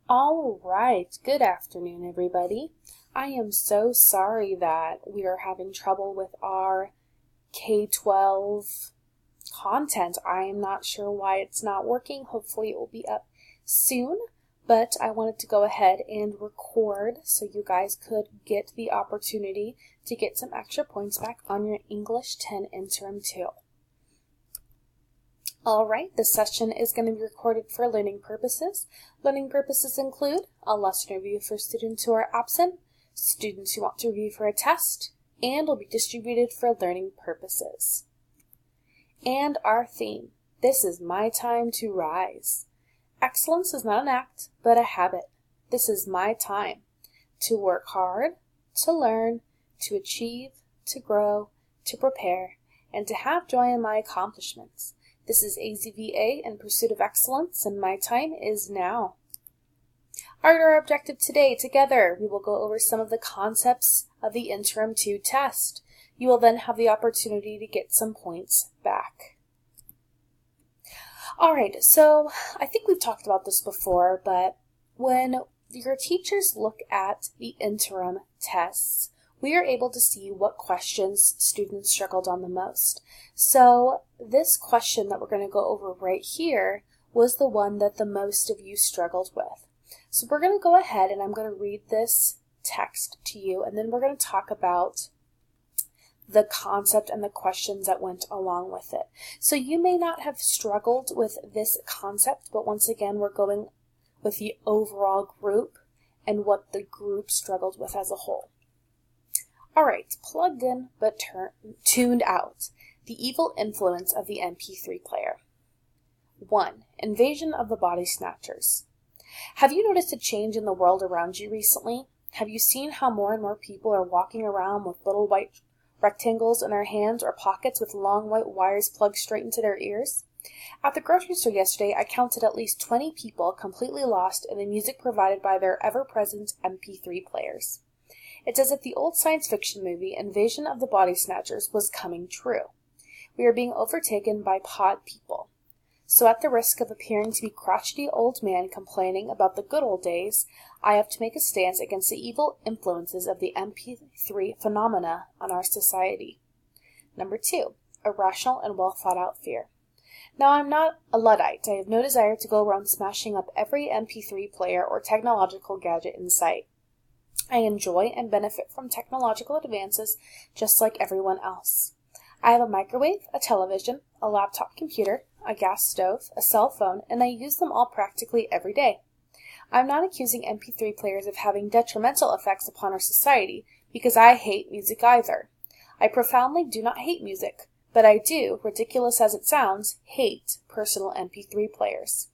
All right, good afternoon, everybody. I am so sorry that we are having trouble with our K-12 content. I am not sure why it's not working. Hopefully it will be up soon, but I wanted to go ahead and record so you guys could get the opportunity to get some extra points back on your English 10 Interim 2. Alright, this session is going to be recorded for learning purposes. Learning purposes include a lesson review for students who are absent, students who want to review for a test, and will be distributed for learning purposes. And our theme, this is my time to rise. Excellence is not an act, but a habit. This is my time to work hard, to learn, to achieve, to grow, to prepare, and to have joy in my accomplishments. This is AZVA in pursuit of excellence, and my time is now. Our objective today, together, we will go over some of the concepts of the Interim 2 test. You will then have the opportunity to get some points back. Alright, so I think we've talked about this before, but when your teachers look at the interim tests, we are able to see what questions students struggled on the most. So this question that we're going to go over right here was the one that the most of you struggled with. So we're going to go ahead and I'm going to read this text to you, and then we're going to talk about the concept and the questions that went along with it. So you may not have struggled with this concept, but once again we're going with the overall group and what the group struggled with as a whole. Alright, plugged in but tuned out. The evil influence of the MP3 player. 1. Invasion of the body snatchers. Have you noticed a change in the world around you recently? Have you seen how more and more people are walking around with little white rectangles in their hands or pockets with long white wires plugged straight into their ears? At the grocery store yesterday, I counted at least 20 people completely lost in the music provided by their ever-present MP3 players. It's as if the old science fiction movie, Invasion of the Body Snatchers, was coming true. We are being overtaken by pod people. So at the risk of appearing to be crotchety old man complaining about the good old days, I have to make a stance against the evil influences of the MP3 phenomena on our society. Number 2, irrational and well-thought-out fear. Now, I'm not a Luddite. I have no desire to go around smashing up every MP3 player or technological gadget in sight. I enjoy and benefit from technological advances just like everyone else. I have a microwave, a television, a laptop computer, a gas stove, a cell phone, and I use them all practically every day. I'm not accusing MP3 players of having detrimental effects upon our society because I hate music either. I profoundly do not hate music, but I do, ridiculous as it sounds, hate personal MP3 players.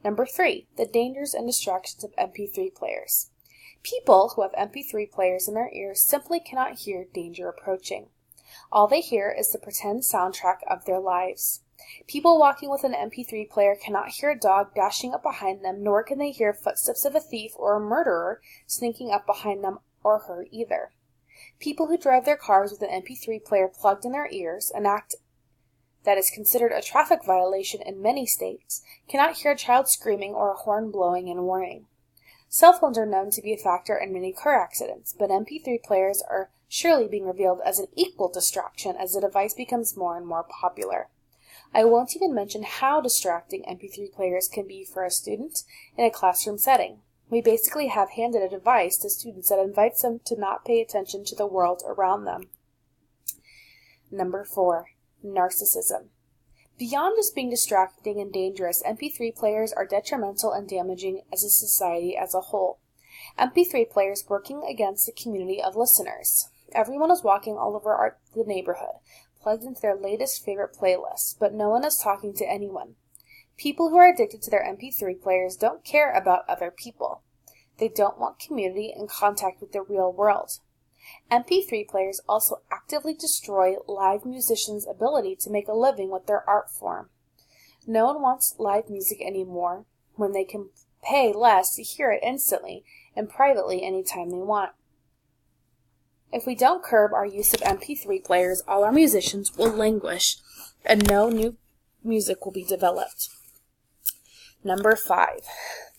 Number 3, the dangers and distractions of MP3 players. People who have MP3 players in their ears simply cannot hear danger approaching. All they hear is the pretend soundtrack of their lives. People walking with an MP3 player cannot hear a dog dashing up behind them, nor can they hear footsteps of a thief or a murderer sneaking up behind them or her either. People who drive their cars with an MP3 player plugged in their ears, an act that is considered a traffic violation in many states, cannot hear a child screaming or a horn blowing in warning. Cell phones are known to be a factor in many car accidents, but MP3 players are surely being revealed as an equal distraction as the device becomes more and more popular. I won't even mention how distracting MP3 players can be for a student in a classroom setting. We basically have handed a device to students that invites them to not pay attention to the world around them. Number 4, narcissism. Beyond just being distracting and dangerous, MP3 players are detrimental and damaging as a society as a whole. MP3 players working against the community of listeners. Everyone is walking all over the neighborhood, plugged into their latest favorite playlist, but no one is talking to anyone. People who are addicted to their MP3 players don't care about other people. They don't want community and contact with the real world. MP3 players also actively destroy live musicians' ability to make a living with their art form. No one wants live music anymore when they can pay less to hear it instantly and privately anytime they want. If we don't curb our use of MP3 players, all our musicians will languish and no new music will be developed. Number 5,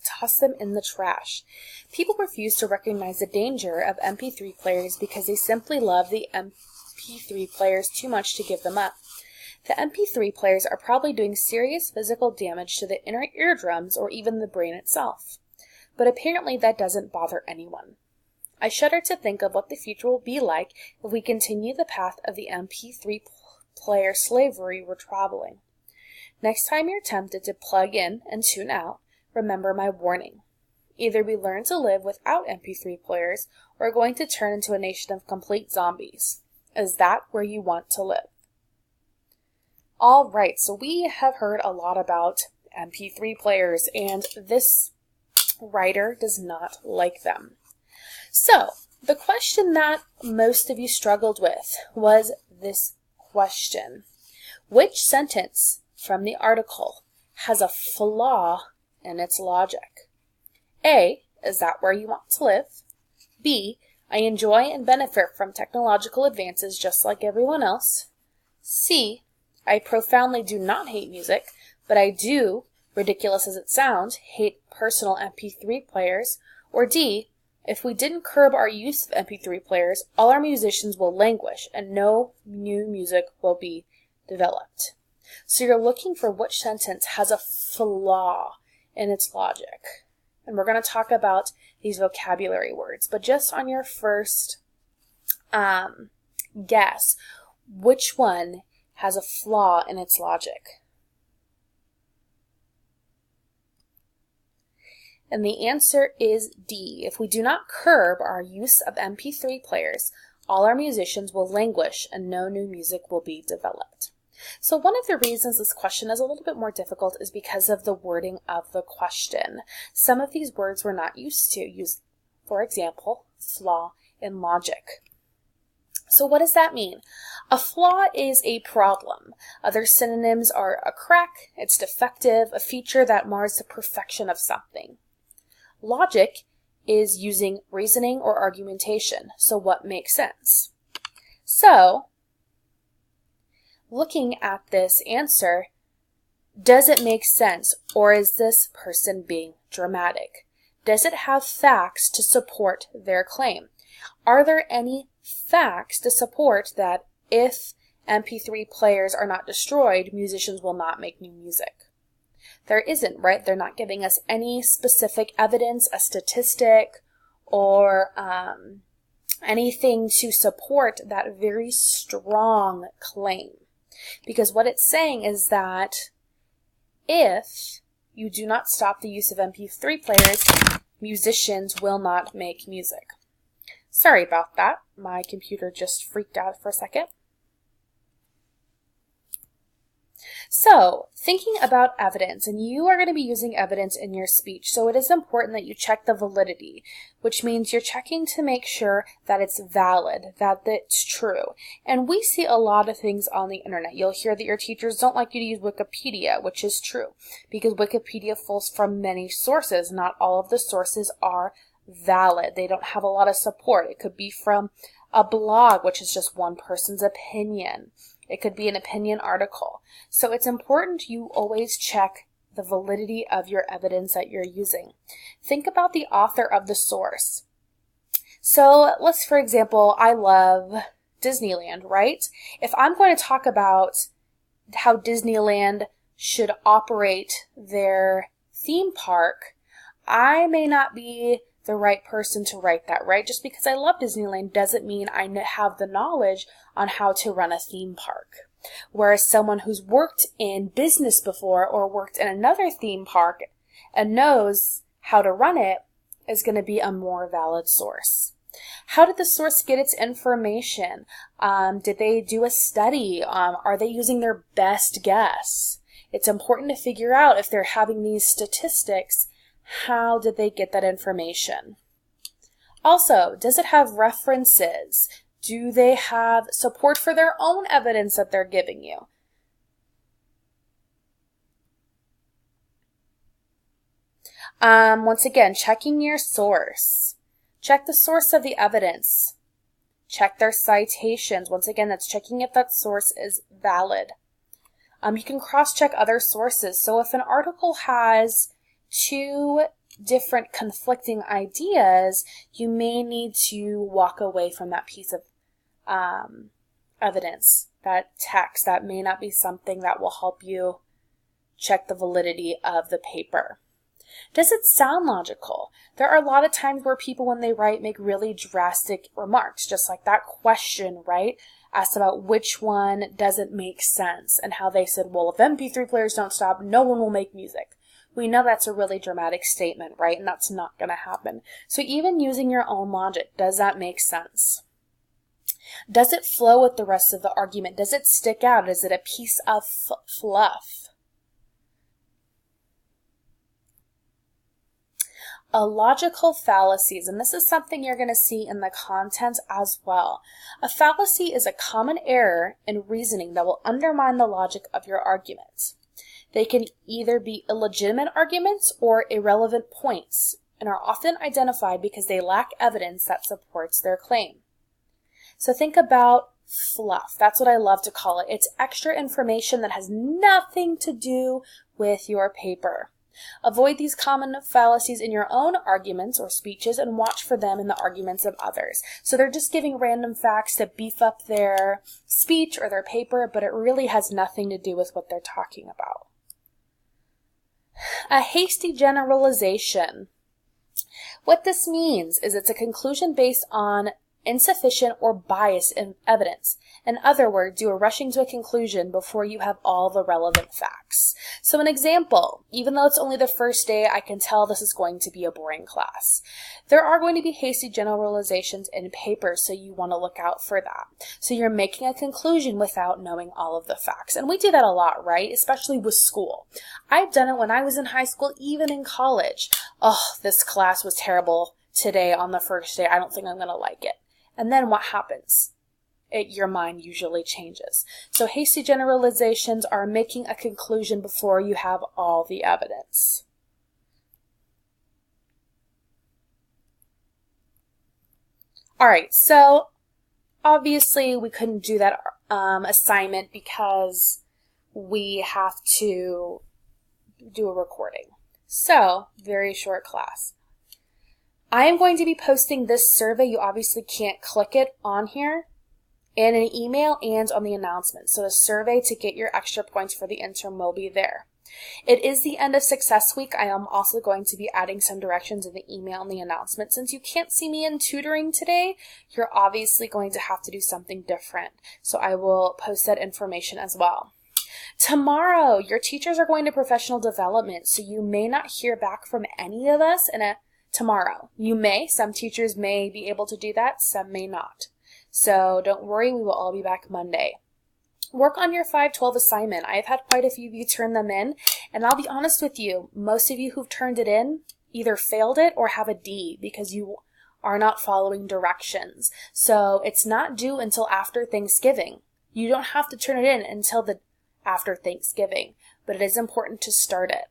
toss them in the trash. People refuse to recognize the danger of MP3 players because they simply love the MP3 players too much to give them up. The MP3 players are probably doing serious physical damage to the inner eardrums or even the brain itself. But apparently that doesn't bother anyone. I shudder to think of what the future will be like if we continue the path of the MP3 player slavery we're traveling. Next time you're tempted to plug in and tune out, remember my warning. Either we learn to live without MP3 players, or we're going to turn into a nation of complete zombies. Is that where you want to live? All right, so we have heard a lot about MP3 players, and this writer does not like them. So, the question that most of you struggled with was this question. Which sentence from the article has a flaw in its logic? A, is that where you want to live? B, I enjoy and benefit from technological advances just like everyone else. C, I profoundly do not hate music, but I do, ridiculous as it sounds, hate personal MP3 players. Or D, if we didn't curb our use of MP3 players, all our musicians will languish and no new music will be developed. So you're looking for which sentence has a flaw in its logic. And we're going to talk about these vocabulary words. But just on your first guess, which one has a flaw in its logic? And the answer is D. If we do not curb our use of MP3 players, all our musicians will languish and no new music will be developed. So one of the reasons this question is a little bit more difficult is because of the wording of the question. Some of these words we're not used to use, for example, flaw in logic. So what does that mean? A flaw is a problem. Other synonyms are a crack, it's defective, a feature that mars the perfection of something. Logic is using reasoning or argumentation. So what makes sense? So, looking at this answer, does it make sense, or is this person being dramatic? Does it have facts to support their claim? Are there any facts to support that if MP3 players are not destroyed, musicians will not make new music? There isn't, right? They're not giving us any specific evidence, a statistic, or anything to support that very strong claim. Because what it's saying is that if you do not stop the use of MP3 players, musicians will not make music. Sorry about that. My computer just freaked out for a second. So, thinking about evidence, and you are going to be using evidence in your speech, so it is important that you check the validity, which means you're checking to make sure that it's valid, that it's true. And we see a lot of things on the internet. You'll hear that your teachers don't like you to use Wikipedia, which is true, because Wikipedia pulls from many sources. Not all of the sources are valid. They don't have a lot of support. It could be from a blog, which is just one person's opinion. It could be an opinion article. So it's important you always check the validity of your evidence that you're using. Think about the author of the source. So let's, for example, I love Disneyland, right? If I'm going to talk about how Disneyland should operate their theme park, I may not be the right person to write that, right? Just because I love Disneyland doesn't mean I have the knowledge on how to run a theme park. Whereas someone who's worked in business before or worked in another theme park and knows how to run it is going to be a more valid source. How did the source get its information? Did they do a study? Are they using their best guess? It's important to figure out if they're having these statistics. How did they get that information? Also, does it have references? Do they have support for their own evidence that they're giving you? Once again, checking your source. Check the source of the evidence. Check their citations. Once again, that's checking if that source is valid. You can cross-check other sources. So if an article has two different conflicting ideas, you may need to walk away from that piece of evidence, that text. That may not be something that will help you check the validity of the paper. Does it sound logical? There are a lot of times where people, when they write, make really drastic remarks, just like that question, right? Asked about which one doesn't make sense, and how they said, well, if MP3 players don't stop, no one will make music. We know that's a really dramatic statement, right? And that's not going to happen. So even using your own logic, does that make sense? Does it flow with the rest of the argument? Does it stick out? Is it a piece of fluff? Logical fallacies, and this is something you're going to see in the content as well. A fallacy is a common error in reasoning that will undermine the logic of your argument. They can either be illegitimate arguments or irrelevant points, and are often identified because they lack evidence that supports their claim. So think about fluff. That's what I love to call it. It's extra information that has nothing to do with your paper. Avoid these common fallacies in your own arguments or speeches, and watch for them in the arguments of others. So they're just giving random facts to beef up their speech or their paper, but it really has nothing to do with what they're talking about. A hasty generalization. What this means is it's a conclusion based on insufficient or biased evidence. In other words, you are rushing to a conclusion before you have all the relevant facts. So an example, even though it's only the first day, I can tell this is going to be a boring class. There are going to be hasty generalizations in papers, so you want to look out for that. So you're making a conclusion without knowing all of the facts. And we do that a lot, right? Especially with school. I've done it when I was in high school, even in college. Oh, this class was terrible today on the first day. I don't think I'm going to like it. And then what happens? Your mind usually changes. So hasty generalizations are making a conclusion before you have all the evidence. All right, so obviously we couldn't do that assignment because we have to do a recording. So, very short class. I am going to be posting this survey. You obviously can't click it on here, in an email and on the announcement. So the survey to get your extra points for the interim will be there. It is the end of Success Week. I am also going to be adding some directions in the email and the announcement. Since you can't see me in tutoring today, you're obviously going to have to do something different. So I will post that information as well. Tomorrow, your teachers are going to professional development, so you may not hear back from any of us tomorrow. You may. Some teachers may be able to do that. Some may not. So don't worry, we will all be back Monday. Work on your 512 assignment. I have had quite a few of you turn them in, and I'll be honest with you, most of you who've turned it in either failed it or have a D because you are not following directions. So it's not due until after Thanksgiving. You don't have to turn it in until after Thanksgiving, but it is important to start it.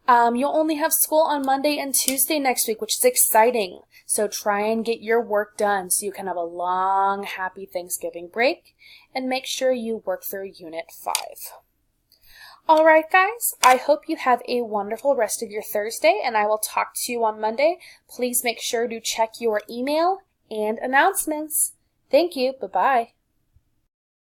You'll only have school on Monday and Tuesday next week, which is exciting. So try and get your work done so you can have a long, happy Thanksgiving break, and make sure you work through Unit 5. All right, guys, I hope you have a wonderful rest of your Thursday, and I will talk to you on Monday. Please make sure to check your email and announcements. Thank you. Bye-bye.